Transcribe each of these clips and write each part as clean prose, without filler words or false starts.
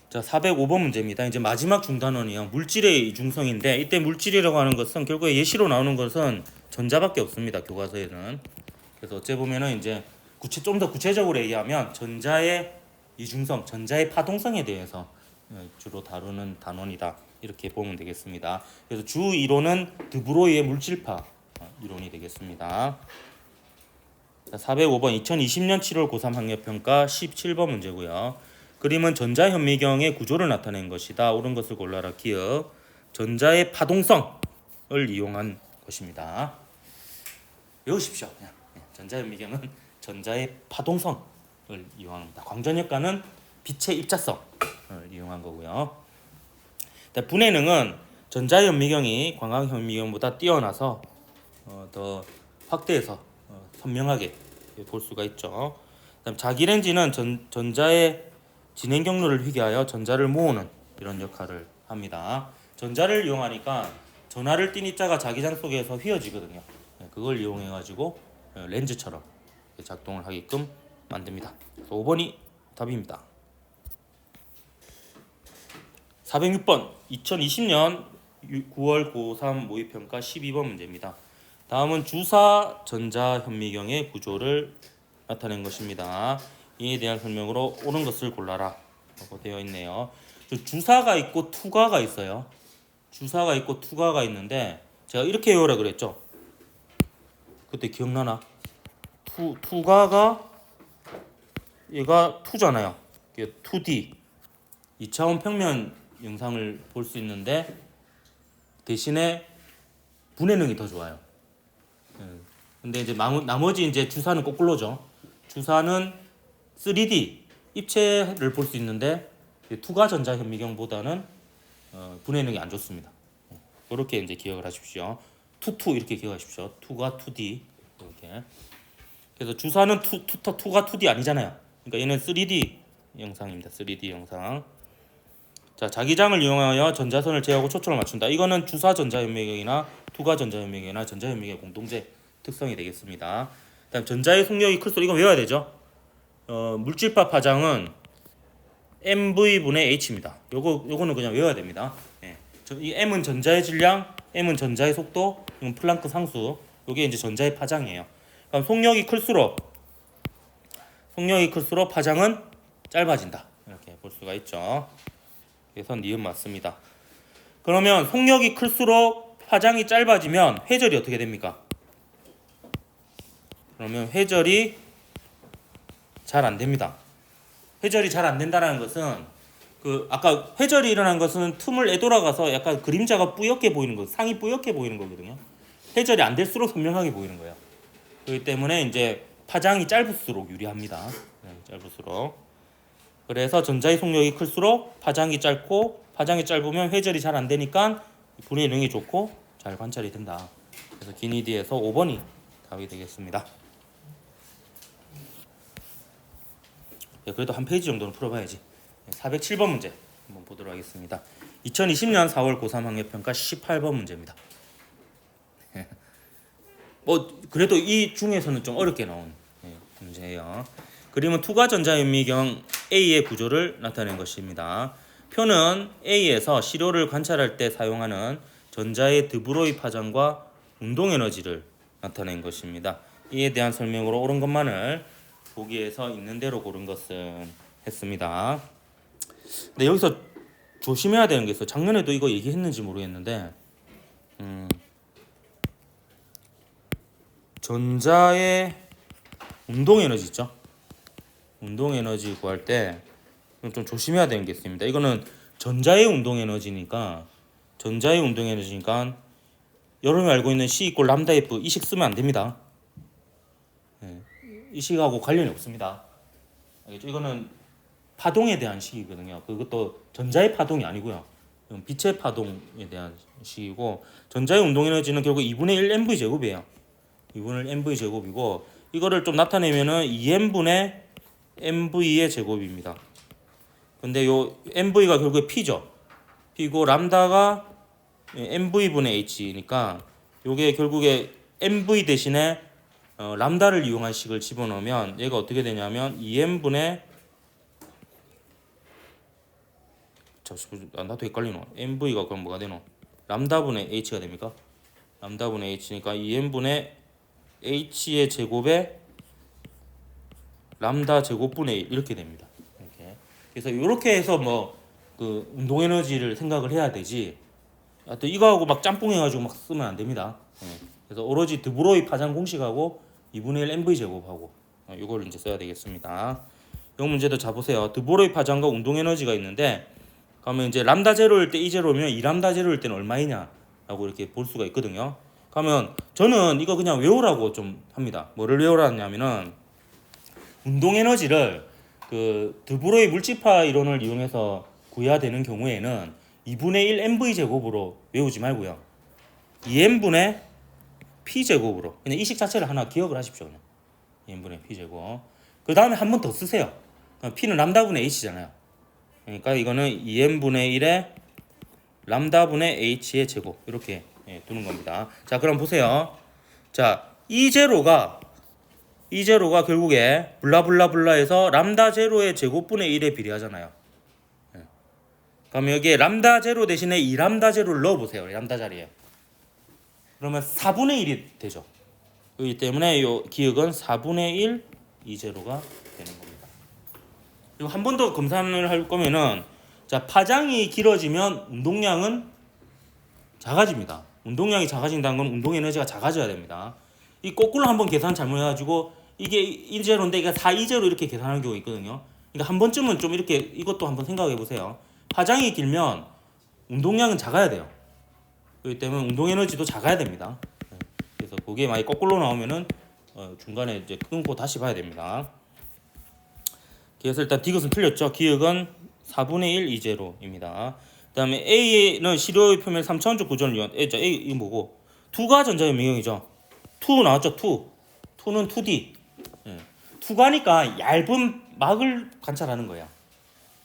자, 405번 문제입니다. 이제 마지막 중단원이요. 물질의 이중성인데 이때 물질이라고 하는 것은 결국에 예시로 나오는 것은 전자밖에 없습니다. 교과서에는. 그래서 어째 보면은 이제 좀 더 구체적으로 얘기하면 전자의 이중성, 전자의 파동성에 대해서 주로 다루는 단원이다. 이렇게 보면 되겠습니다. 그래서 주 이론은 드브로이의 물질파 이론이 되겠습니다. 자, 405번 2020년 7월 고3 학력평가 17번 문제고요. 그림은 전자현미경의 구조를 나타낸 것이다. 옳은 것을 골라라. 기억. 전자의 파동성을 이용한 것입니다. 외우십시오. 그냥. 전자현미경은 전자의 파동성을 이용합니다. 광전효과는 빛의 입자성을 이용한 거고요. 분해능은 전자현미경이 광학현미경보다 뛰어나서 더 확대해서 선명하게 볼 수가 있죠. 그다음 자기렌지는 전자의 진행 경로를 휘게하여 전자를 모으는 이런 역할을 합니다. 전자를 이용하니까 전하를 띤 입자가 자기장 속에서 휘어지거든요. 그걸 이용해 가지고 렌즈처럼 작동을 하게끔 만듭니다. 5번이 답입니다. 406번 2020년 9월 고3 모의평가 12번 문제입니다. 다음은 주사 전자현미경의 구조를 나타낸 것입니다. 이에 대한 설명으로 옳은 것을 골라라 라고 되어 있네요. 주사가 있고 투과가 있어요. 주사가 있고 투과가 있는데 제가 이렇게 외우라 그랬죠. 그때 기억나나? 투과가 얘가 2잖아요. 이게 2D 2차원 평면 영상을 볼 수 있는데 대신에 분해능이 더 좋아요. 근데 이제 나머지 이제 주사는 거꾸로죠. 주사는 3D 입체를 볼 수 있는데 투과 전자현미경보다는 분해능이 안 좋습니다. 그렇게 이제 기억을 하십시오. 투 이렇게 기억하십시오. 투가 2D 이렇게. 그래서 주사는 투가 2D 아니잖아요. 그러니까 얘는 3D 영상입니다. 3D 영상. 자, 자기장을 이용하여 전자선을 제어하고 초점을 맞춘다. 이거는 주사 전자현미경이나 투과 전자현미경이나 전자현미경의 공동체 특성이 되겠습니다. 그다음 전자의 속력이 클수록 이거 외워야 되죠. 물질파 파장은 mv분의 h입니다. 요거는 그냥 외워야 됩니다. 이 m은 전자의 질량, m은 전자의 속도, 이건 플랑크 상수. 요게 이제 전자의 파장이에요. 그럼 속력이 클수록 파장은 짧아진다. 이렇게 볼 수가 있죠. 그래서 니은 맞습니다. 그러면 속력이 클수록 파장이 짧아지면 회절이 어떻게 됩니까? 그러면 회절이 잘 안 됩니다. 회절이 잘 안 된다는 것은 아까 회절이 일어난 것은 틈을 에돌아가서 약간 그림자가 뿌옇게 보이는 거, 상이 뿌옇게 보이는 거거든요. 회절이 안 될수록 선명하게 보이는 거예요. 그렇기 때문에 이제 파장이 짧을수록 유리합니다. 짧을수록. 그래서 전자의 속력이 클수록 파장이 짧고 파장이 짧으면 회절이 잘 안 되니까 분해능이 좋고 잘 관찰이 된다. 그래서 기니디에서 5번이 답이 되겠습니다. 그래도 한 페이지 정도는 풀어봐야지. 407번 문제 한번 보도록 하겠습니다. 2020년 4월 고3 학력평가 18번 문제입니다. 그래도 이 중에서는 좀 어렵게 나온 문제예요. 그림은 투과 전자현미경 A의 구조를 나타낸 것입니다. 표는 A에서 시료를 관찰할 때 사용하는 전자의 드브로이 파장과 운동 에너지를 나타낸 것입니다. 이에 대한 설명으로 옳은 것만을 보기에서 있는 대로 고른 것은 했습니다. 근데 여기서 조심해야 되는 게 있어요. 작년에도 이거 얘기했는지 모르겠는데 전자의 운동 에너지 있죠? 운동 에너지 구할 때 좀 조심해야 되는 게 있습니다. 이거는 전자의 운동 에너지니까 여러분이 알고 있는 C = 람다 F 이 식 쓰면 안 됩니다. 이 식하고 관련이 없습니다. 알겠죠? 이거는 파동에 대한 식이거든요. 그것도 전자의 파동이 아니고요. 빛의 파동에 대한 식이고 전자의 운동 에너지는 결국 2분의 1 mv 제곱이에요. 2분의 1 mv 제곱이고 이거를 좀 나타내면은 2m분의 mv의 제곱입니다. 근데 요 mv가 결국에 p죠. p고 람다가 mv분의 h니까 요게 결국에 mv 대신에 람다를 이용한 식을 집어넣으면 얘가 어떻게 되냐면 2m분의 나도 헷갈리노. MV가 그럼 뭐가 되노? 람다분의 H가 됩니까? 람다분의 H니까 2n분의 H의 제곱에 람다 제곱분의 1 이렇게 됩니다. 이렇게. 그래서 이렇게 해서 뭐 그 운동 에너지를 생각을 해야 되지. 또 이거하고 막 짬뽕 해가지고 막 쓰면 안 됩니다. 그래서 오로지 드브로이 파장 공식하고 2분의 1 MV 제곱하고 이걸 이제 써야 되겠습니다. 이 문제도 자 보세요. 드브로이 파장과 운동 에너지가 있는데 그러면 이제 람다 제로일 때 이 제로면 2람다 제로일 때는 얼마이냐라고 이렇게 볼 수가 있거든요. 그러면 저는 이거 그냥 외우라고 좀 합니다. 뭐를 외우라냐면은 운동 에너지를 그 드브로이 물질파 이론을 이용해서 구해야 되는 경우에는 2분의 1 MV 제곱으로 외우지 말고요. 2n분의 P 제곱으로 그냥 이 식 자체를 하나 기억을 하십시오. 그냥 2n분의 P 제곱. 그 다음에 한 번 더 쓰세요. P는 람다분의 H잖아요. 그러니까 이거는 2n분의 1의 람다분의 H의 제곱 이렇게 두는 겁니다. 자, 그럼 보세요. 자, 이 제로가 결국에 블라블라블라에서 람다 제로의 제곱분의 1에 비례하잖아요. 그럼 여기에 람다 제로 대신에 2람다 제로를 넣어보세요. 람다 자리에. 그러면 4분의 1이 되죠. 그렇기 때문에 이 기억은 4분의 1 2제로가 되는 겁니다. 그리고 한 번 더 검사를 할 거면은 자, 파장이 길어지면 운동량은 작아집니다. 운동량이 작아진다는 건 운동 에너지가 작아져야 됩니다. 이 거꾸로 한번 계산 잘못해가지고 이게 1제로인데 이게 4, 2제로 이렇게 계산하는 경우가 있거든요. 그러니까 한 번쯤은 좀 이렇게 이것도 한번 생각해 보세요. 파장이 길면 운동량은 작아야 돼요. 그렇기 때문에 운동 에너지도 작아야 됩니다. 그래서 그게 많이 거꾸로 나오면은 중간에 이제 끊고 다시 봐야 됩니다. 그래서 일단 디귿은 틀렸죠. 기억은 4분의 1 2제로입니다. 그다음에 A는 시료의 표면 3차원적 구조를 이용한 A 이 뭐고 2가 전자의 미경이죠. 2 나왔죠. 2는 2D. 2가니까 얇은 막을 관찰하는 거야.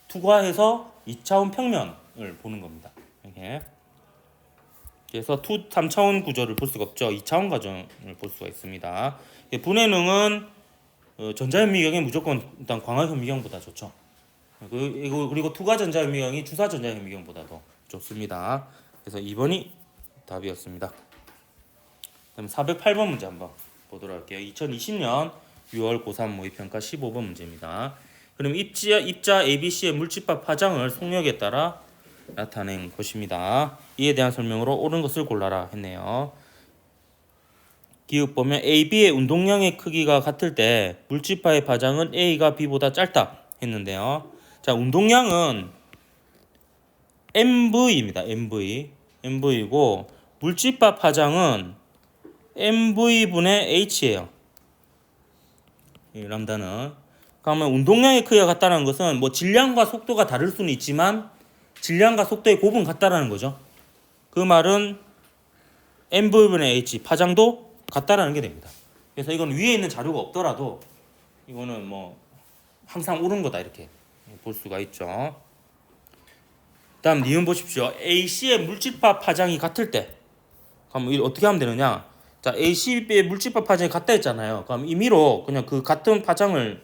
2가해서 2차원 평면을 보는 겁니다. 이렇게. 그래서 3차원 구조를 볼 수가 없죠. 2차원 과정을 볼 수가 있습니다. 분해능은 전자현미경이 무조건 일단 광학현미경보다 좋죠. 그리고 투가 전자현미경이 주사 전자현미경보다도 좋습니다. 그래서 2번이 답이었습니다. 그다음 408번 문제 한번 보도록 할게요. 2020년 6월 고3 모의평가 15번 문제입니다. 그럼 입자 ABC의 물집합 파장을 속력에 따라 나타낸 것입니다. 이에 대한 설명으로 옳은 것을 골라라 했네요. 기억 보면 AB의 운동량의 크기가 같을 때 물집합의 파장은 A가 B보다 짧다 했는데요. 자, 운동량은 MV입니다. MV이고 물집합 파장은 MV분의 H예요. 이 람다는. 그러면 운동량의 크기가 같다는 것은 뭐 질량과 속도가 다를 수는 있지만 질량과 속도의 곱은 같다라는 거죠. 그 말은 MV분의 H 파장도 같다라는 게 됩니다. 그래서 이건 위에 있는 자료가 없더라도 이거는 뭐 항상 옳은 거다 이렇게 볼 수가 있죠. 다음 니은 보십시오. AC의 물집합 파장이 같을 때 그럼 어떻게 하면 되느냐? 자, AC의 물집합 파장이 같다 했잖아요. 그럼 임의로 그냥 그 같은 파장을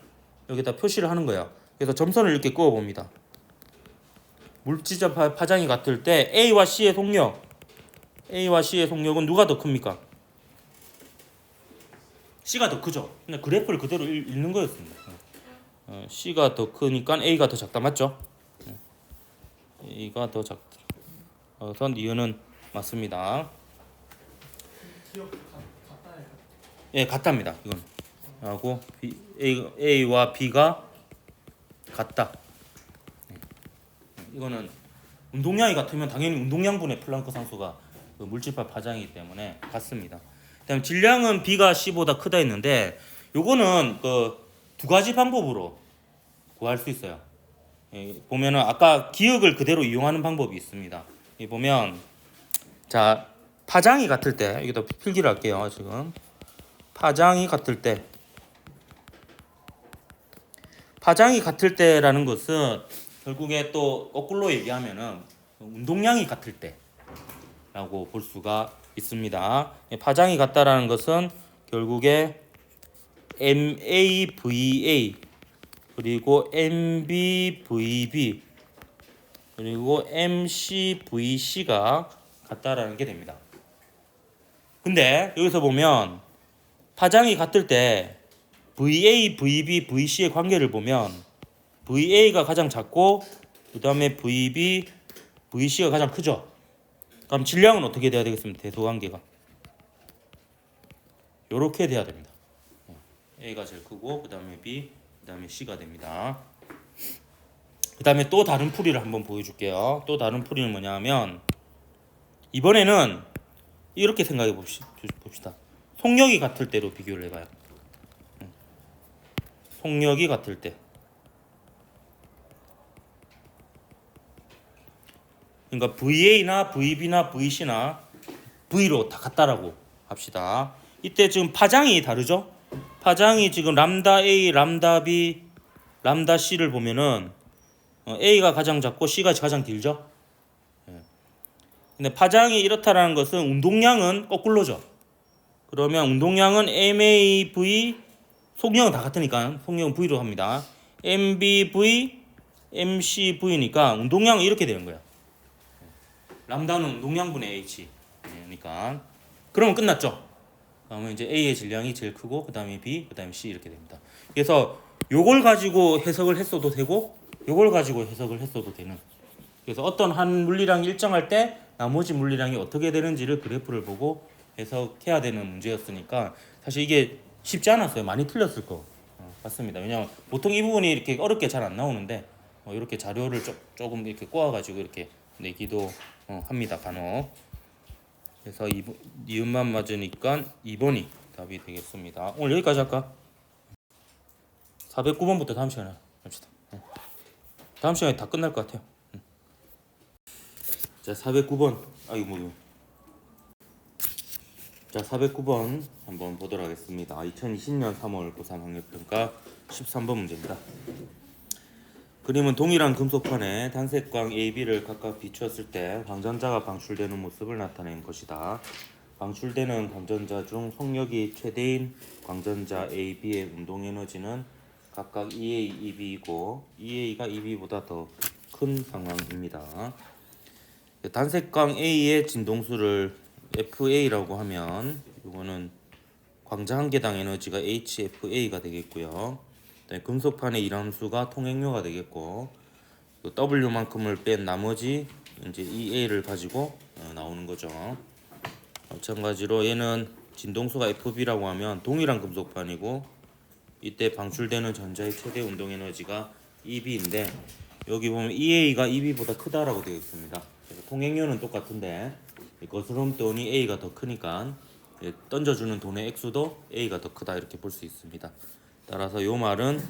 여기다 표시를 하는 거예요. 그래서 점선을 이렇게 그어 봅니다. 물집합 파장이 같을 때 A와 C의 속력은 누가 더 큽니까? C가 더 크죠. 그냥 그래프를 그대로 읽는 거였습니다. C가 더 크니까 A가 더 작다 맞죠? A가 더 작다. 그래서 니은은 맞습니다. 예, 같답니다. 이건 하고 A와 B가 같다. 이거는 운동량이 같으면 당연히 운동량분의 플랑크 상수가 그 물집합 파장이기 때문에 같습니다. 그다음 질량은 B가 C보다 크다 했는데 요거는 그 두 가지 방법으로 구할 수 있어요. 보면은 아까 기억을 그대로 이용하는 방법이 있습니다. 보면 자, 파장이 같을 때 여기다 필기를 할게요. 지금 파장이 같을 때라는 것은 결국에 또 거꾸로 얘기하면은 운동량이 같을 때라고 볼 수가 있습니다. 파장이 같다라는 것은 결국에 MAVA 그리고 MBVB 그리고 MC, VC가 같다라는 게 됩니다. 근데 여기서 보면 파장이 같을 때 VA, VB, VC의 관계를 보면 VA가 가장 작고 그 다음에 VB, VC가 가장 크죠. 그럼 질량은 어떻게 돼야 되겠습니까? 대소관계가 이렇게 돼야 됩니다. A가 제일 크고 그 다음에 B, 그 다음에 C가 됩니다. 그 다음에 또 다른 풀이를 한번 보여줄게요. 또 다른 풀이는 뭐냐면 이번에는 이렇게 생각해 봅시다. 속력이 같을 때로 비교를 해봐요. 속력이 같을 때. 그러니까 VA나 VB나 VC나 V로 다 같다라고 합시다. 이때 지금 파장이 다르죠? 파장이 지금 람다 A, 람다 B, 람다 C를 보면은 A가 가장 작고 C가 가장 길죠? 근데 파장이 이렇다라는 것은 운동량은 거꾸로죠. 그러면 운동량은 MAV, 속력은 다 같으니까 속력은 V로 합니다. MBV, MCV니까 운동량은 이렇게 되는 거예요. 람다는 운동량분의 H니까. 그러면 끝났죠. 그러면 이제 A의 질량이 제일 크고 그 다음에 B, 그 다음에 C 이렇게 됩니다. 그래서 요걸 가지고 해석을 했어도 되고 요걸 가지고 해석을 했어도 되는. 그래서 어떤 한 물리량이 일정할 때 나머지 물리량이 어떻게 되는지를 그래프를 보고 해석해야 되는 문제였으니까 사실 이게 쉽지 않았어요. 많이 틀렸을 거 같습니다. 왜냐하면 보통 이 부분이 이렇게 어렵게 잘 안 나오는데 이렇게 자료를 조금 이렇게 꼬아가지고 이렇게 내기도 합니다. 간혹. 그래서 니은만 맞으니까 2번이 답이 되겠습니다. 오늘 여기까지 할까? 409번부터 다음 시간에 합시다. 다음 시간에 다 끝날 것 같아요. 자, 409번. 자, 409번 한번 보도록 하겠습니다. 2020년 3월 고3 학력평가 13번 문제입니다. 그림은 동일한 금속판에 단색광 A, B를 각각 비추었을 때 광전자가 방출되는 모습을 나타낸 것이다. 방출되는 광전자 중 속력이 최대인 광전자 A, B의 운동에너지는 각각 EA, EB이고 EA가 EB보다 더 큰 상황입니다. 단색광 A의 진동수를 FA라고 하면 이거는 광자 한 개당 에너지가 HFA가 되겠고요. 금속판의 일함수가 통행료가 되겠고 W만큼을 뺀 나머지 이제 EA를 가지고 나오는 거죠. 마찬가지로 얘는 진동수가 FB라고 하면 동일한 금속판이고 이때 방출되는 전자의 최대 운동 에너지가 EB인데 여기 보면 EA가 EB보다 크다라고 되어 있습니다. 그래서 통행료는 똑같은데 거스름 돈이 A가 더 크니까 던져주는 돈의 액수도 A가 더 크다 이렇게 볼 수 있습니다. 따라서 요 말은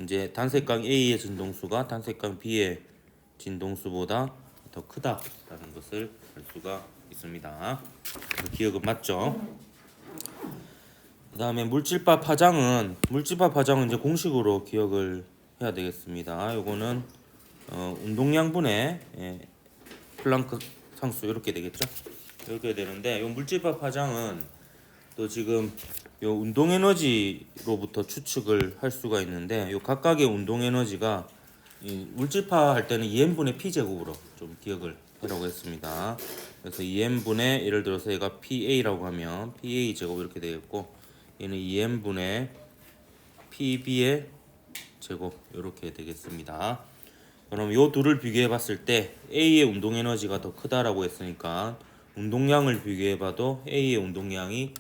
이제 단색광 A의 진동수가 단색광 B의 진동수보다 더 크다라는 것을 알 수가 있습니다. 기억은 맞죠? 그 다음에 물질파 파장은 이제 공식으로 기억을 해야 되겠습니다. 요거는 운동량분의 플랑크 상수 이렇게 되겠죠? 이렇게 되는데 요 물질파 파장은 또 지금 요 운동 에너지로부터 추측을 할 수가 있는데 요 각각의 운동 에너지가 이 물질파 할 때는 2n분의 p 제곱으로 좀 기억을 하라고 했습니다. 그래서 2n분의 예를 들어서 얘가 PA라고 하면 PA 제곱 이렇게 되겠고 얘는 2n분의 PB의 제곱 이렇게 되겠습니다. 그럼 요 둘을 비교해 봤을 때 A의 운동 에너지가 더 크다라고 했으니까 운동량을 비교해 봐도 A의 운동량이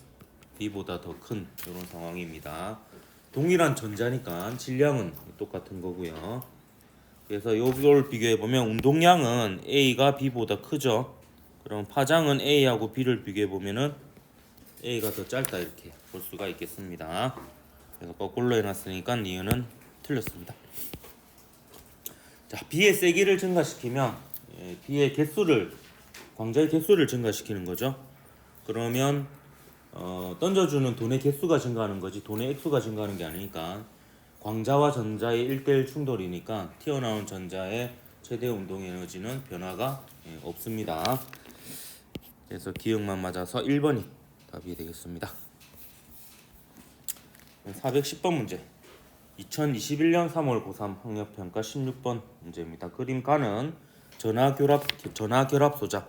B보다 더 큰 이런 상황입니다. 동일한 전자니까 질량은 똑같은 거고요. 그래서 요걸 비교해 보면 운동량은 A가 B보다 크죠. 그럼 파장은 A하고 B를 비교해 보면은 A가 더 짧다 이렇게 볼 수가 있겠습니다. 그래서 거꾸로 해놨으니까 니은은 틀렸습니다. 자, B의 세기를 증가시키면 B의 개수를 광자의 개수를 증가시키는 거죠. 그러면 던져주는 돈의 개수가 증가하는 거지 돈의 액수가 증가하는 게 아니니까 광자와 전자의 1대1 충돌이니까 튀어나온 전자의 최대 운동 에너지는 변화가 없습니다. 그래서 기억만 맞아서 1번이 답이 되겠습니다. 410번 문제 2021년 3월 고3 학력평가 16번 문제입니다. 그림 가는 전화 결합 소자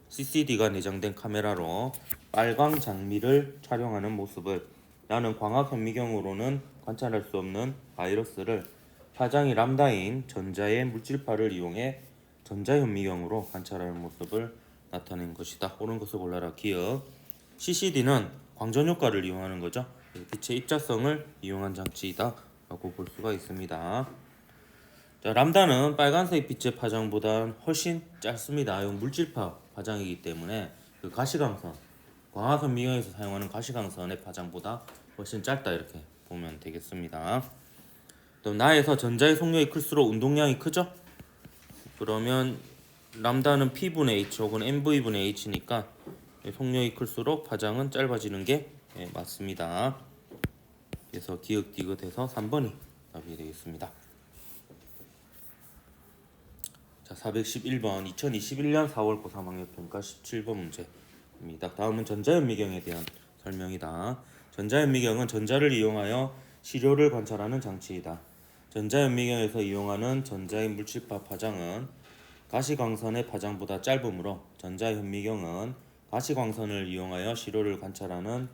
CCD가 내장된 카메라로 빨강 장미를 촬영하는 모습을 나는 광학 현미경으로는 관찰할 수 없는 바이러스를 파장이 람다인 전자의 물질파를 이용해 전자현미경으로 관찰하는 모습을 나타낸 것이다. 옳은 것을 골라라. 기억. CCD는 광전 효과를 이용하는 거죠. 빛의 입자성을 이용한 장치이다 라고 볼 수가 있습니다. 자, 람다는 빨간색 빛의 파장보다 훨씬 짧습니다. 이건 물질파 파장이기 때문에 그 가시광선, 광학현미경에서 사용하는 가시광선의 파장보다 훨씬 짧다 이렇게 보면 되겠습니다. 또 나에서 전자의 속력이 클수록 운동량이 크죠? 그러면 람다는 P분의 H 혹은 MV분의 H니까 속력이 클수록 파장은 짧아지는 게 맞습니다. 그래서 기억 디귿해서 3번이 답이 되겠습니다. 자, 411번 2021년 4월 고3 학력평가 17번 문제입니다. 다음은 전자현미경에 대한 설명이다. 전자현미경은 전자를 이용하여 시료를 관찰하는 장치이다. 전자현미경에서 이용하는 전자의 물질파 파장은 가시광선의 파장보다 짧으므로 전자현미경은 가시광선을 이용하여 시료를 관찰하는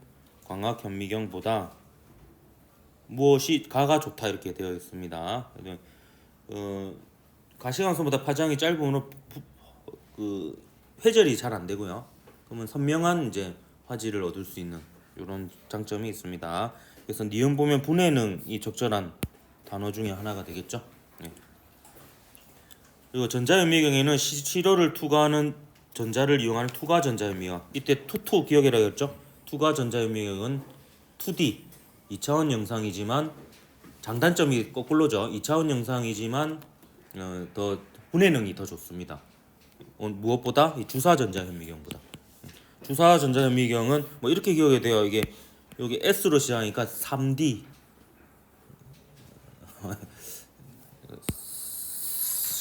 광학현미경보다 무엇이 가가 좋다 이렇게 되어 있습니다. 가시광선보다 파장이 짧으므로 회절이 잘 안 되고요. 그러면 선명한 이제 화질을 얻을 수 있는 이런 장점이 있습니다. 그래서 니은 보면 분해능이 적절한 단어 중에 하나가 되겠죠. 네. 그리고 전자현미경에는 시료를 투과하는 전자를 이용하는 투과 전자현미경. 이때 투 기억이라고 했죠. 투과 전자현미경은 2D 2차원 영상이지만 장단점이 거꾸로죠. 2차원 영상이지만 더 분해능이 더 좋습니다. 무엇보다 이 주사 전자현미경보다. 주사 전자현미경은 뭐 이렇게 기억해야 돼요. 이게 여기 S로 시작하니까 3D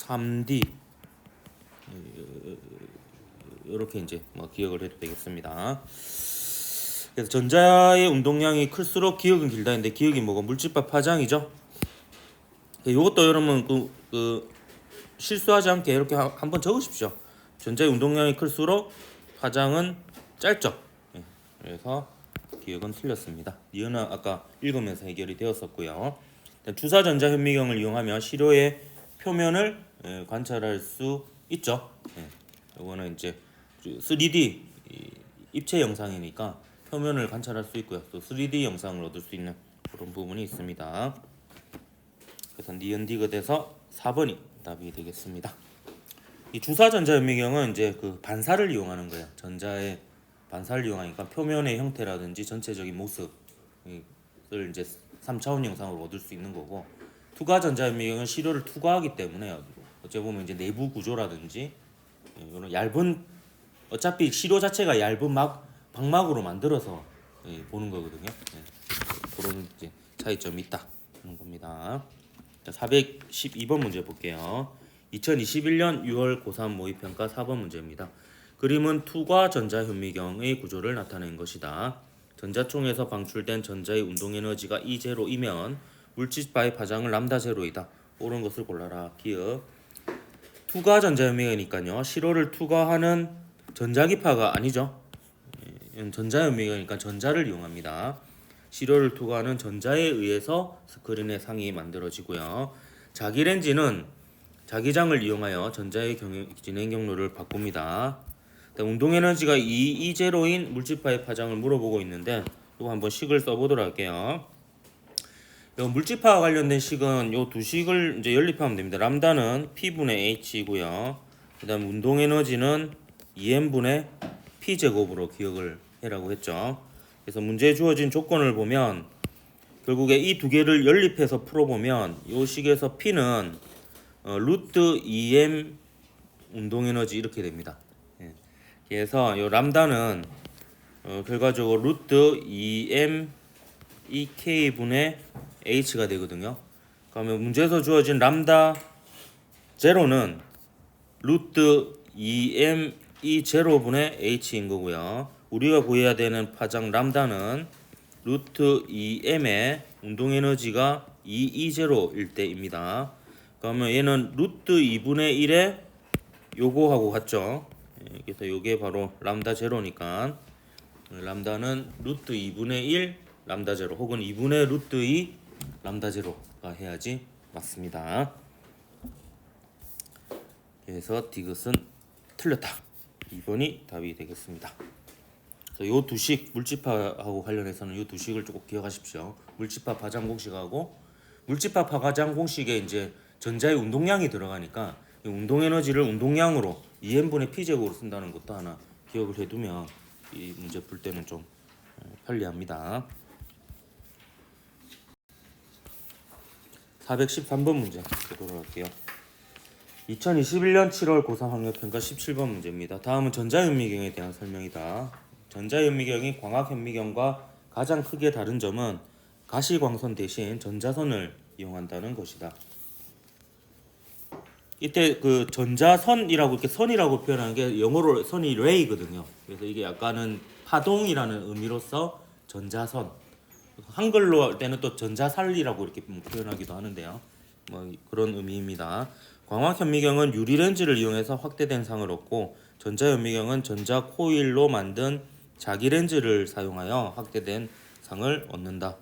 3D 이렇게 이제 뭐 기억을 해도 되겠습니다. 그래서 전자의 운동량이 클수록 기억은 길다 했는데 기억이 뭐가 물질파 파장이죠. 이것도 여러분 실수하지 않게 이렇게 한번 적으십시오. 전자의 운동량이 클수록 파장은 짧죠. 그래서 기억은 틀렸습니다. 이거는 아까 읽으면서 해결이 되었었고요. 주사 전자현미경을 이용하며 시료의 표면을 관찰할 수 있죠. 이거는 이제 3D 입체 영상이니까 표면을 관찰할 수 있고요. 또 3D 영상을 얻을 수 있는 그런 부분이 있습니다. 그래서 니은 디귿에서 4번이 답이 되겠습니다. 이 주사 전자현미경은 이제 그 반사를 이용하는 거예요. 전자의 반사를 이용하니까 표면의 형태라든지 전체적인 모습을 이제 3차원 영상으로 얻을 수 있는 거고, 투과 전자현미경은 시료를 투과하기 때문에 어찌 보면 이제 내부 구조라든지 이런 얇은, 어차피 시료 자체가 얇은 방막으로 만들어서 보는 거거든요. 그런 이제 차이점이 있다 하는 겁니다. 자, 412번 문제 볼게요. 2021년 6월 고3 모의평가 4번 문제입니다. 그림은 투과 전자현미경의 구조를 나타낸 것이다. 전자총에서 방출된 전자의 운동에너지가 E0이면 물질파의 파장은 람다 제로이다. 옳은 것을 골라라. 기억. 투과 전자현미경이니까요. 시료를 투과하는 전자기파가 아니죠. 전자현미경이니까 전자를 이용합니다. 시료를 투과하는 전자에 의해서 스크린의 상이 만들어지고요. 자기렌즈는 자기장을 이용하여 전자의 진행 경로를 바꿉니다. 운동에너지가 E0인 물질파의 파장을 물어보고 있는데 이거 한번 식을 써보도록 할게요. 물질파와 관련된 식은 요 두 식을 이제 연립하면 됩니다. 람다는 P분의 H이고요. 그 다음 운동에너지는 EM분의 P제곱으로 기억을 해라고 했죠. 그래서 문제에 주어진 조건을 보면 결국에 이 두 개를 연립해서 풀어보면 요 식에서 P는 루트 EM 운동에너지 이렇게 됩니다. 그래서 요 람다는 결과적으로 루트 EM EK분의 H가 되거든요. 그러면 문제에서 주어진 람다 제로는 루트 EM E0분의 H인 거고요. 우리가 구해야 되는 파장 람다는 루트 EM의 운동에너지가 E0일 때입니다. 그러면 얘는 루트 2분의 1의 요거하고 같죠. 그래서 요게 바로 람다 제로니까 람다는 루트 2분의 1 람다 제로 혹은 2분의 루트 2 람다 제로가 해야지 맞습니다. 그래서 디귿은 틀렸다. 2번이 답이 되겠습니다. 그래서 요 두식 물집합하고 관련해서는 요 두식을 꼭 기억하십시오. 물집합 파장 공식하고 물집합 파장 공식에 이제 전자의 운동량이 들어가니까 이 운동 에너지를 운동량으로 2n분의 p제곱으로 쓴다는 것도 하나 기억을 해두면 이 문제 풀 때는 좀 편리합니다. 413번 문제 보도록 할게요. 2021년 7월 고3 학력평가 17번 문제입니다. 다음은 전자현미경에 대한 설명이다. 전자현미경이 광학현미경과 가장 크게 다른 점은 가시광선 대신 전자선을 이용한다는 것이다. 이때 그 전자선이라고 이렇게 선이라고 표현하는 게 영어로 선이 ray거든요. 그래서 이게 약간은 파동이라는 의미로서 전자선. 한글로 할 때는 또 전자살리라고 이렇게 표현하기도 하는데요. 뭐 그런 의미입니다. 광학현미경은 유리 렌즈를 이용해서 확대된 상을 얻고 전자현미경은 전자 코일로 만든 자기 렌즈를 사용하여 확대된 상을 얻는다.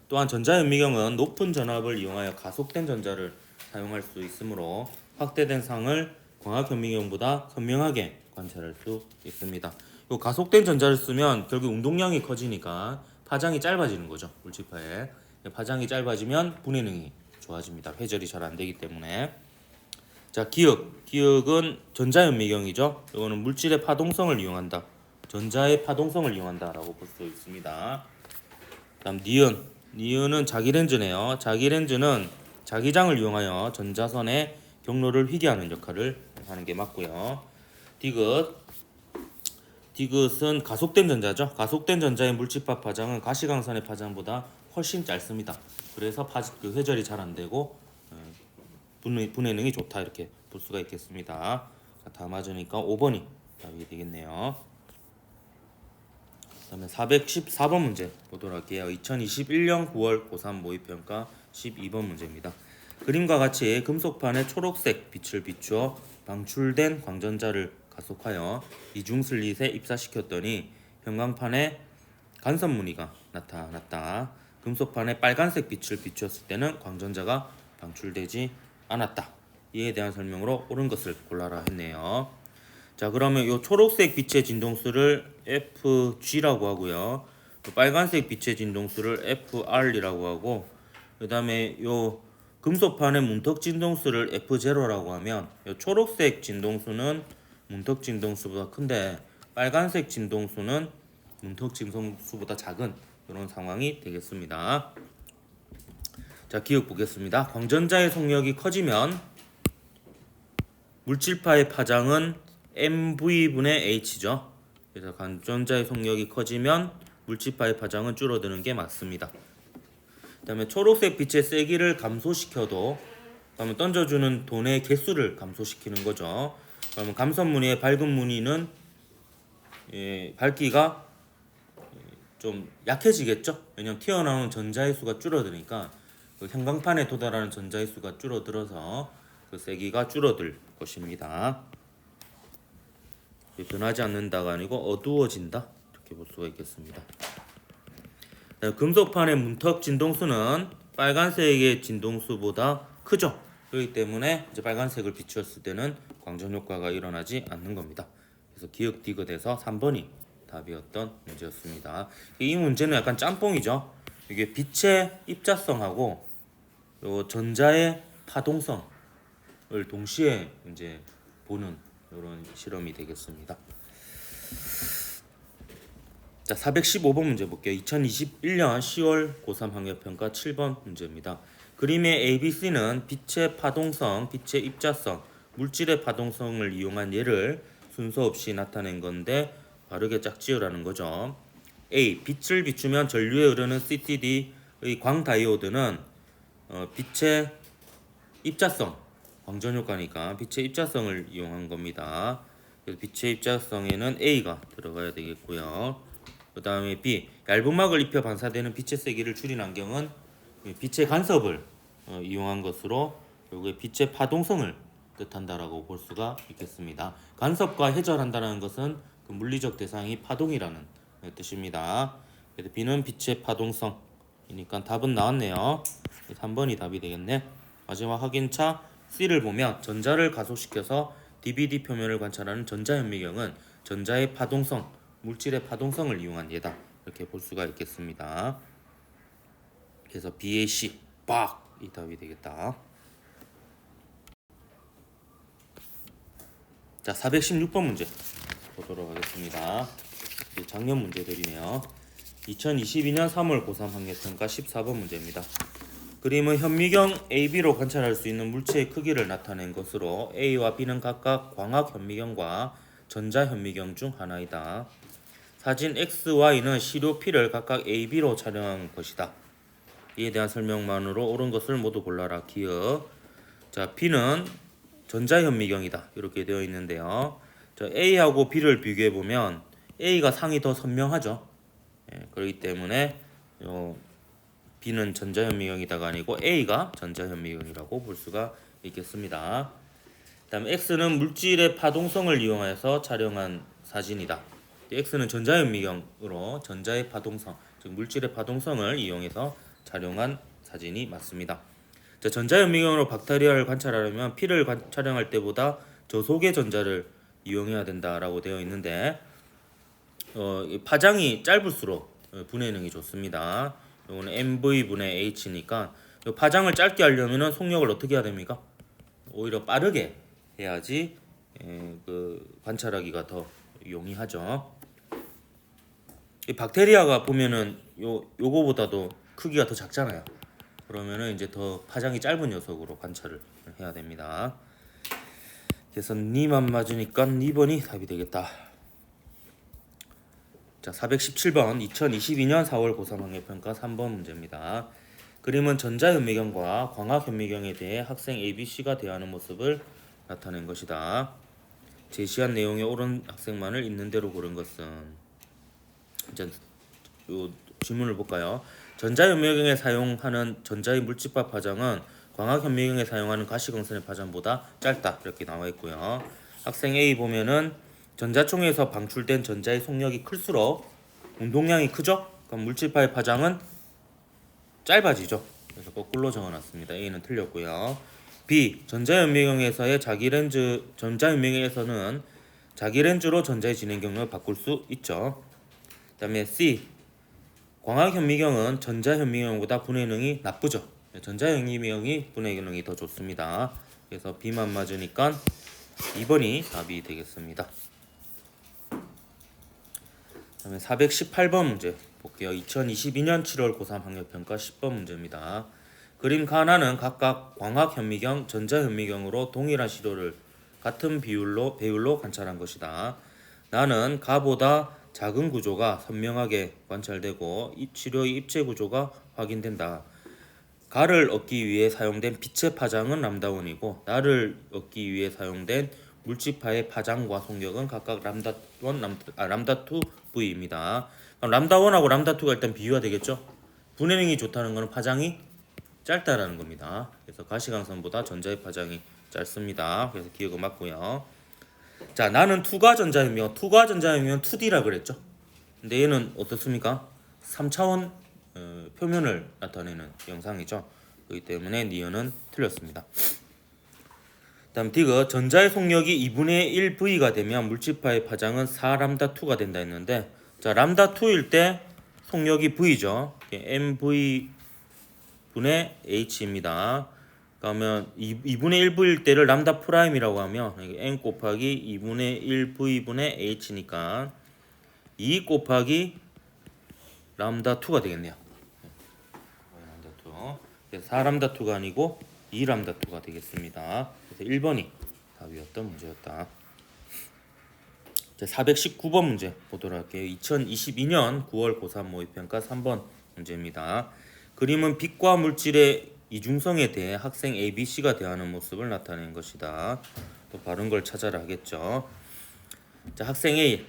또한 전자현미경은 높은 전압을 이용하여 가속된 전자를 사용할 수 있으므로 확대된 상을 광학현미경보다 선명하게 관찰할 수 있습니다. 요 가속된 전자를 쓰면 결국 운동량이 커지니까 파장이 짧아지는 거죠. 물집파에 파장이 짧아지면 분해능이 좋아집니다. 회절이 잘 안 되기 때문에. 자, 기역은 전자현미경이죠. 이거는 물질의 파동성을 이용한다. 전자의 파동성을 이용한다라고 볼 수 있습니다. 다음 니은은 자기 렌즈네요. 자기 렌즈는 자기장을 이용하여 전자선의 경로를 휘게 하는 역할을 하는 게 맞고요. 디귿은 가속된 전자죠. 가속된 전자의 물집합 파장은 가시광선의 파장보다 훨씬 짧습니다. 그래서 그 회절이 잘 안 되고 분해능이 좋다 이렇게 볼 수가 있겠습니다. 다 맞으니까 5번이 답이 되겠네요. 그다음에 414번 문제 보도록 할게요. 2021년 9월 고3 모의평가 12번 문제입니다. 그림과 같이 금속판에 초록색 빛을 비추어 방출된 광전자를 가속하여 이중슬릿에 입사시켰더니 형광판에 간섭 무늬가 나타났다. 금속판에 빨간색 빛을 비추었을 때는 광전자가 방출되지 않았다. 이에 대한 설명으로 옳은 것을 골라라 했네요. 자, 그러면 이 초록색 빛의 진동수를 FG라고 하고요. 빨간색 빛의 진동수를 FR이라고 하고, 그 다음에 요 금속판의 문턱 진동수를 F0라고 하면 요 초록색 진동수는 문턱 진동수보다 큰데 빨간색 진동수는 문턱 진동수보다 작은 이런 상황이 되겠습니다. 자, 기억 보겠습니다. 광전자의 속력이 커지면 물질파의 파장은 mv분의 h죠. 그래서 광전자의 속력이 커지면 물질파의 파장은 줄어드는 게 맞습니다. 그 다음에 초록색 빛의 세기를 감소시켜도 그러면 던져주는 돈의 개수를 감소시키는 거죠. 그러면 감선 무늬의 밝은 무늬는 밝기가 좀 약해지겠죠. 왜냐하면 튀어나오는 전자의 수가 줄어드니까 그 형광판에 도달하는 전자의 수가 줄어들어서 그 세기가 줄어들 것입니다. 변하지 않는다가 아니고 어두워진다 이렇게 볼 수가 있겠습니다. 금속판의 문턱 진동수는 빨간색의 진동수보다 크죠. 그렇기 때문에 이제 빨간색을 비추었을 때는 광전 효과가 일어나지 않는 겁니다. 그래서 기역 디귿에서 3번이 답이었던 문제였습니다. 이 문제는 약간 짬뽕이죠. 이게 빛의 입자성하고 요 전자의 파동성을 동시에 이제 보는 이런 실험이 되겠습니다. 자, 415번 문제 볼게요. 2021년 10월 고3 학력평가 7번 문제입니다. 그림의 ABC는 빛의 파동성, 빛의 입자성, 물질의 파동성을 이용한 예를 순서 없이 나타낸 건데 바르게 짝지으라는 거죠. A. 빛을 비추면 전류에 흐르는 CTD의 광다이오드는 빛의 입자성, 광전 효과니까 빛의 입자성을 이용한 겁니다. 그래서 빛의 입자성에는 A가 들어가야 되겠고요. 그 다음에 B. 얇은 막을 입혀 반사되는 빛의 세기를 줄인 안경은 빛의 간섭을 이용한 것으로 결국에 빛의 파동성을 뜻한다라고 볼 수가 있겠습니다. 간섭과 해절한다는 것은 그 물리적 대상이 파동이라는 뜻입니다. 그래서 B는 빛의 파동성이니까 답은 나왔네요. 3번이 답이 되겠네. 마지막 확인차 C를 보면 전자를 가속시켜서 DVD 표면을 관찰하는 전자현미경은 전자의 파동성, 물질의 파동성을 이용한 예다. 이렇게 볼 수가 있겠습니다. 그래서 B의 C, 빡! 이 답이 되겠다. 자, 416번 문제 보도록 하겠습니다. 작년 문제들이네요. 2022년 3월 고3 학예평가 14번 문제입니다. 그림은 현미경 AB로 관찰할 수 있는 물체의 크기를 나타낸 것으로 A와 B는 각각 광학 현미경과 전자 현미경 중 하나이다. 사진 X, Y는 시료 P를 각각 A, B로 촬영한 것이다. 이에 대한 설명만으로 옳은 것을 모두 골라라. 기억. 자, B는 전자 현미경이다. 이렇게 되어 있는데요. 자, A하고 B를 비교해 보면 A가 상이 더 선명하죠. 그렇기 때문에 B는 전자현미경이다가 아니고 A가 전자현미경이라고 볼 수가 있겠습니다. 그다음에 X는 물질의 파동성을 이용해서 촬영한 사진이다. X는 전자현미경으로 전자의 파동성, 즉 물질의 파동성을 이용해서 촬영한 사진이 맞습니다. 자, 전자현미경으로 박테리아를 관찰하려면 P를 촬영할 때보다 저속의 전자를 이용해야 된다라고 되어 있는데 파장이 짧을수록 분해능이 좋습니다. 이거는 mv분의 h니까 파장을 짧게 하려면 속력을 어떻게 해야 됩니까? 오히려 빠르게 해야지 그 관찰하기가 더 용이하죠. 이 박테리아가 보면은 요거보다도 크기가 더 작잖아요. 그러면은 이제 더 파장이 짧은 녀석으로 관찰을 해야 됩니다. 그래서 니만 맞으니까 2번이 답이 되겠다. 자, 417번 2022년 4월 고3 학예평가 3번 문제입니다. 그림은 전자현미경과 광학현미경에 대해 학생 A, B, C가 대하는 모습을 나타낸 것이다. 제시한 내용에 옳은 학생만을 있는 대로 고른 것은. 이제 요 질문을 볼까요? 전자현미경에 사용하는 전자의 물집합 파장은 광학현미경에 사용하는 가시광선의 파장보다 짧다. 이렇게 나와 있고요. 학생 A 보면은 전자총에서 방출된 전자의 속력이 클수록 운동량이 크죠? 그럼 물질파의 파장은 짧아지죠. 그래서 거꾸로 적어놨습니다. A는 틀렸고요. B. 전자현미경에서의 전자현미경에서는 자기 렌즈로 전자의 진행 경로를 바꿀 수 있죠. 그 다음에 C. 광학현미경은 전자현미경보다 분해능이 나쁘죠. 전자현미경이 분해능이 더 좋습니다. 그래서 B만 맞으니까 2번이 답이 되겠습니다. 그다음에 418번 문제 볼게요. 2022년 7월 고3 학력평가 10번 문제입니다. 그림 하나는 각각 광학현미경, 전자현미경으로 동일한 시료를 같은 배율로 관찰한 것이다. 나는 가보다 작은 구조가 선명하게 관찰되고 이 치료의 입체 구조가 확인된다. 가를 얻기 위해 사용된 빛의 파장은 람다1이고 나를 얻기 위해 사용된 물질파의 파장과 속력은 각각 람다2V입니다. 람다1하고 람다2가 일단 비교가 되겠죠. 분해능이 좋다는 것은 파장이 짧다라는 겁니다. 그래서 가시광선보다 전자의 파장이 짧습니다. 그래서 기억은 맞고요. 자, 나는 투과 전자현미경 2D라 그랬죠. 근데 얘는 어떻습니까? 3차원 표면을 나타내는 영상이죠. 그렇기 때문에 니은은 틀렸습니다. 다음 D가 전자의 속력이 2분의 1V가 되면 물질파의 파장은 4람다2가 된다 했는데, 자, 람다2일 때 속력이 V죠. mv 분의 h입니다. 그러면 2분의 1V일 때를 람다 프라임이라고 하면 n 곱하기 2분의 1V 분의 h니까 2 곱하기 람다2가 되겠네요. 람다2. 그래서 4람다2가 아니고 2람다2가 되겠습니다. 그래서 1번이 답이었던 문제였다. 자, 419번 문제 보도록 할게요. 2022년 9월 고3 모의평가 3번 문제입니다. 그림은 빛과 물질의 이중성에 대해 학생 A, B, C가 대하는 모습을 나타낸 것이다. 또 바른 걸 찾아라 하겠죠. 자, 학생 A.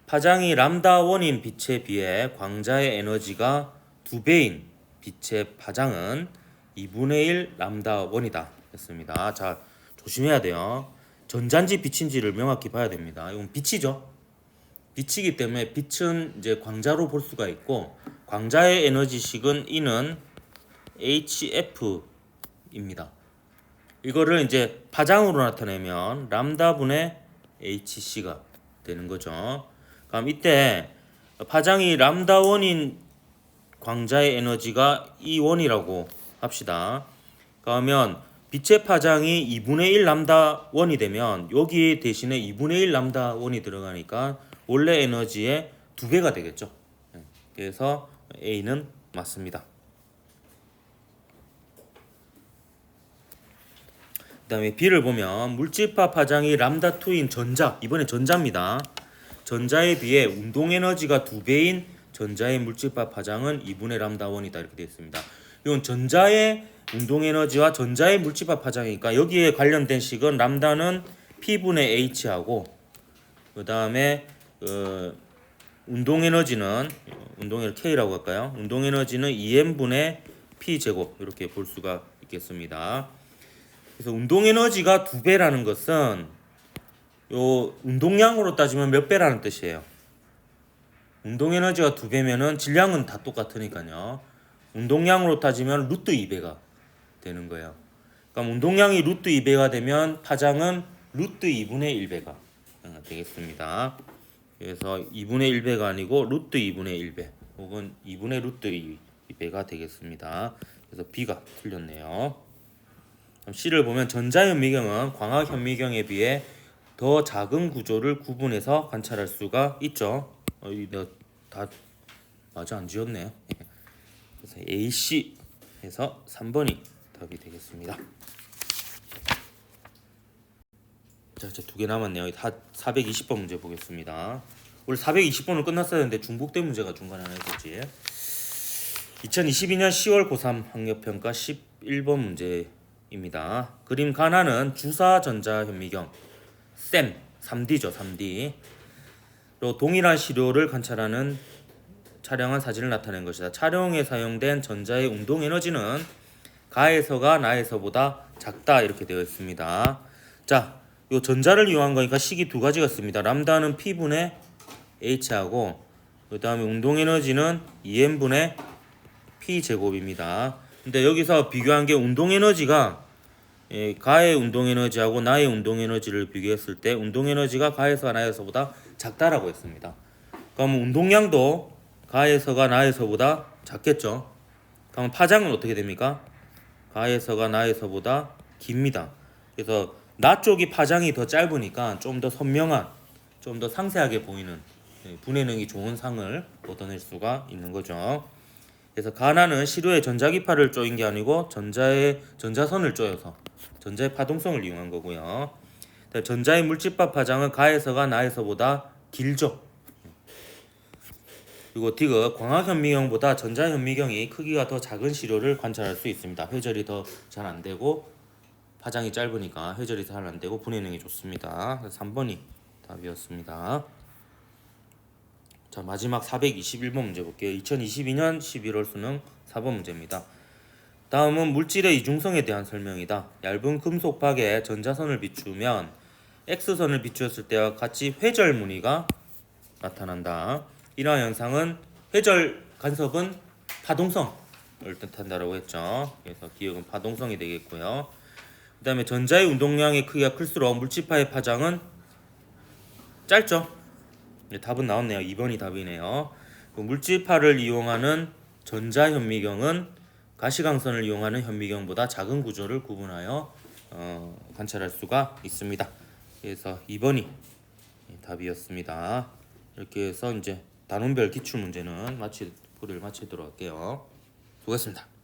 파장이 람다1인 빛에 비해 광자의 에너지가 2배인 빛의 파장은 2분의 1 람다1이다 했습니다. 자, 조심해야 돼요. 전자인지 빛인지를 명확히 봐야 됩니다. 이건 빛이죠. 빛이기 때문에 빛은 이제 광자로 볼 수가 있고 광자의 에너지식은 E는 HF입니다. 이거를 이제 파장으로 나타내면 람다분의 HC가 되는 거죠. 그럼 이때 파장이 람다1인 광자의 에너지가 E1이라고 합시다. 그러면 빛의 파장이 2분의 1 람다 1이 되면 여기 대신에 2분의 1 람다 1이 들어가니까 원래 에너지의 2배가 되겠죠. 그래서 A는 맞습니다. 그 다음에 B를 보면 물질파 파장이 람다 2인 전자, 이번에 전자입니다. 전자에 비해 운동에너지가 2배인 전자의 물질파 파장은 2분의 람다 1이다 이렇게 되어 있습니다. 이건 전자의 운동에너지와 전자의 물질파 파장이니까 여기에 관련된 식은 람다는 P분의 H하고 그 다음에 운동에너지는 K라고 할까요? 운동에너지는 2M분의 P제곱 이렇게 볼 수가 있겠습니다. 그래서 운동에너지가 2배라는 것은 요 운동량으로 따지면 몇 배라는 뜻이에요. 운동에너지가 2배면은 질량은 다 똑같으니까요. 운동량으로 따지면 루트 2배가 되는 거예요. 그럼 운동량이 루트 2배가 되면 파장은 루트 2분의 1배가 되겠습니다. 그래서 2분의 1배가 아니고 루트 2분의 1배 혹은 2분의 루트 2배가 되겠습니다. 그래서 B가 틀렸네요. C를 보면 전자현미경은 광학현미경에 비해 더 작은 구조를 구분해서 관찰할 수가 있죠. 내가 다 맞아 안 지웠네. 그래서 AC 해서 3번이 답이 되겠습니다. 자, 이제 2개 남았네요. 다 420번 문제 보겠습니다. 원래 420번은 끝났어야 했는데 중복된 문제가 중간에 하나 있었지. 2022년 10월 고3 학력평가 11번 문제입니다. 그림 가나는 주사전자현미경 쌤 3D죠. 3D 또 동일한 시료를 관찰하는 촬영한 사진을 나타낸 것이다. 촬영에 사용된 전자의 운동 에너지는 가에서가 나에서보다 작다 이렇게 되어 있습니다. 자, 요 전자를 이용한 거니까 식이 두 가지가 있습니다. 람다는 P분의 H하고 그 다음에 운동 에너지는 2M분의 P제곱입니다. 근데 여기서 비교한 게 운동 에너지가 가의 운동 에너지하고 나의 운동 에너지를 비교했을 때 운동 에너지가 가에서가 나에서보다 작다라고 했습니다. 그럼 운동량도 가에서가 나에서보다 작겠죠. 그럼 파장은 어떻게 됩니까? 가에서가 나에서보다 깁니다. 그래서 나 쪽이 파장이 더 짧으니까 좀 더 선명한, 좀 더 상세하게 보이는 분해능이 좋은 상을 얻어낼 수가 있는 거죠. 그래서 가나는 시료에 전자기파를 쪼인 게 아니고 전자선을 쪼여서 전자의 파동성을 이용한 거고요. 전자의 물질파 파장은 가에서가 나에서보다 길죠. 그리고 디귿 광학현미경보다 전자현미경이 크기가 더 작은 시료를 관찰할 수 있습니다. 회절이 더 잘 안 되고 파장이 짧으니까 회절이 잘 안 되고 분해능이 좋습니다. 3번이 답이었습니다. 자, 마지막 421번 문제 볼게요. 2022년 11월 수능 4번 문제입니다. 다음은 물질의 이중성에 대한 설명이다. 얇은 금속박에 전자선을 비추면 X선을 비추었을 때와 같이 회절 무늬가 나타난다. 이러한 현상은 회절 간섭은 파동성을 뜻한다라고 했죠. 그래서 기억은 파동성이 되겠고요. 그 다음에 전자의 운동량의 크기가 클수록 물질파의 파장은 짧죠. 답은 나왔네요. 2번이 답이네요. 물질파를 이용하는 전자현미경은 가시광선을 이용하는 현미경보다 작은 구조를 구분하여 관찰할 수가 있습니다. 그래서 2번이 답이었습니다. 이렇게 해서 이제 단원별 기출 문제는 마치도록 할게요. 수고하셨습니다.